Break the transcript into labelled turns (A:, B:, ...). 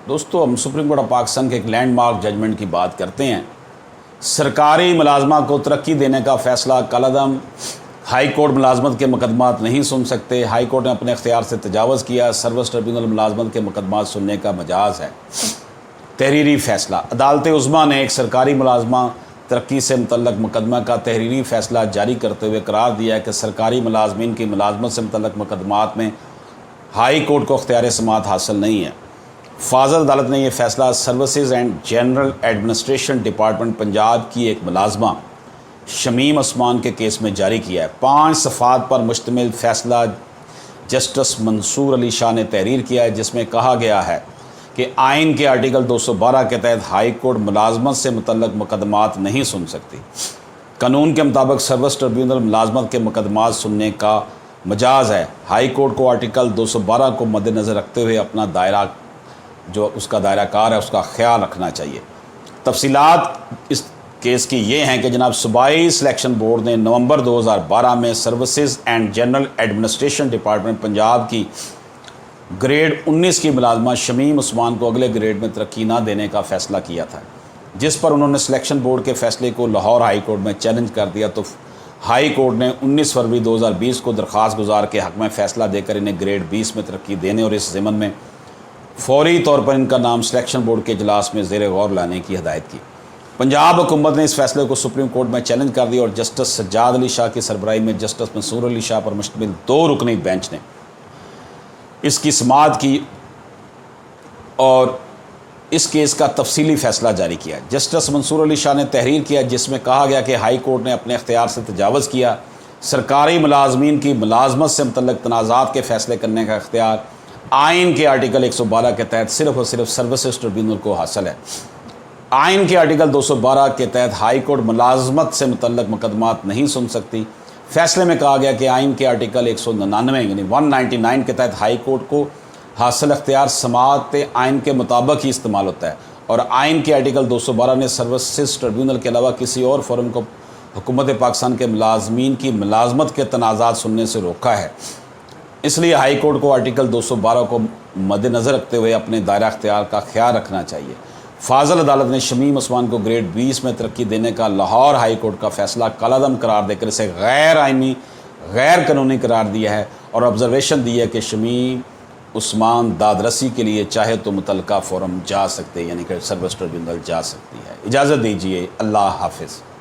A: دوستو، ہم supreme court of Pakistan کے ایک لینڈ مارک ججمنٹ کی بات کرتے ہیں۔ سرکاری ملازمہ کو ترقی دینے کا فیصلہ کالعدم، ہائی کورٹ ملازمت کے مقدمات نہیں سن سکتے۔ ہائی کورٹ نے اپنے اختیار سے تجاوز کیا۔ سروس ٹریبیونل ملازمت کے مقدمات سننے کا مجاز ہے۔ تحریری فیصلہ: عدالت عظمیٰ نے ایک سرکاری ملازمہ ترقی سے متعلق مقدمہ کا تحریری فیصلہ جاری کرتے ہوئے قرار دیا ہے کہ سرکاری ملازمین کی ملازمت سے متعلق مقدمات میں ہائی کورٹ کو اختیار سماعت حاصل نہیں ہے۔ فاضل عدالت نے یہ فیصلہ services and general administration department Punjab کی ایک ملازمہ شمیم عثمان کے کیس میں جاری کیا ہے۔ 5 صفحات پر مشتمل فیصلہ جسٹس منصور علی شاہ نے تحریر کیا ہے، جس میں کہا گیا ہے کہ آئین کے آرٹیکل 212 کے تحت ہائی کورٹ ملازمت سے متعلق مقدمات نہیں سن سکتی۔ قانون کے مطابق سروس ٹریبیونل ملازمت کے مقدمات سننے کا مجاز ہے۔ ہائی کورٹ کو آرٹیکل 212 کو مد نظر رکھتے ہوئے اپنا دائرہ اس کا دائرہ کار ہے اس کا خیال رکھنا چاہیے۔ تفصیلات اس کیس کی یہ ہیں کہ جناب صوبائی سلیکشن بورڈ نے نومبر 2012 میں services and general administration department Punjab کی گریڈ 19 کی ملازمہ شمیم عثمان کو اگلے گریڈ میں ترقی نہ دینے کا فیصلہ کیا تھا، جس پر انہوں نے سلیکشن بورڈ کے فیصلے کو لاہور ہائی کورٹ میں چیلنج کر دیا، تو ہائی کورٹ نے 19 فروری 2020 کو درخواست گزار کے حق میں فیصلہ دے کر انہیں گریڈ 20 میں ترقی دینے اور اس ضمن میں فوری طور پر ان کا نام سلیکشن بورڈ کے اجلاس میں زیر غور لانے کی ہدایت کی۔ پنجاب حکومت نے اس فیصلے کو سپریم کورٹ میں چیلنج کر دیا اور جسٹس سجاد علی شاہ کی سربراہی میں جسٹس منصور علی شاہ پر مشتمل 2 رکنی بینچ نے اس کی سماعت کی اور اس کیس کا تفصیلی فیصلہ جاری کیا۔ جسٹس منصور علی شاہ نے تحریر کیا، جس میں کہا گیا کہ ہائی کورٹ نے اپنے اختیار سے تجاوز کیا۔ سرکاری ملازمین کی ملازمت سے متعلق تنازعات کے فیصلے کرنے کا اختیار آئین کے آرٹیکل 112 کے تحت صرف اور صرف سروسز ٹریبیونل کو حاصل ہے۔ آئین کے آرٹیکل 212 کے تحت ہائی کورٹ ملازمت سے متعلق مقدمات نہیں سن سکتی۔ فیصلے میں کہا گیا کہ آئین کے آرٹیکل 199 یعنی 199 کے تحت ہائی کورٹ کو حاصل اختیار سماعت آئین کے مطابق ہی استعمال ہوتا ہے، اور آئین کے آرٹیکل 212 نے سروسز ٹریبیونل کے علاوہ کسی اور فورم کو حکومت پاکستان کے ملازمین کی ملازمت کے تنازعات سننے سے روکا ہے۔ اس لیے ہائی کورٹ کو آرٹیکل 212 کو مد نظر رکھتے ہوئے اپنے دائرہ اختیار کا خیال رکھنا چاہیے۔ فاضل عدالت نے شمیم عثمان کو گریڈ 20 میں ترقی دینے کا لاہور ہائی کورٹ کا فیصلہ کالعدم قرار دے کر اسے غیر آئینی، غیر قانونی قرار دیا ہے اور آبزرویشن دی ہے کہ شمیم عثمان داد رسی کے لیے چاہے تو متعلقہ فورم جا سکتے، یعنی کہ سروس ٹریبیونل جا سکتی ہے۔ اجازت دیجیے، اللہ حافظ۔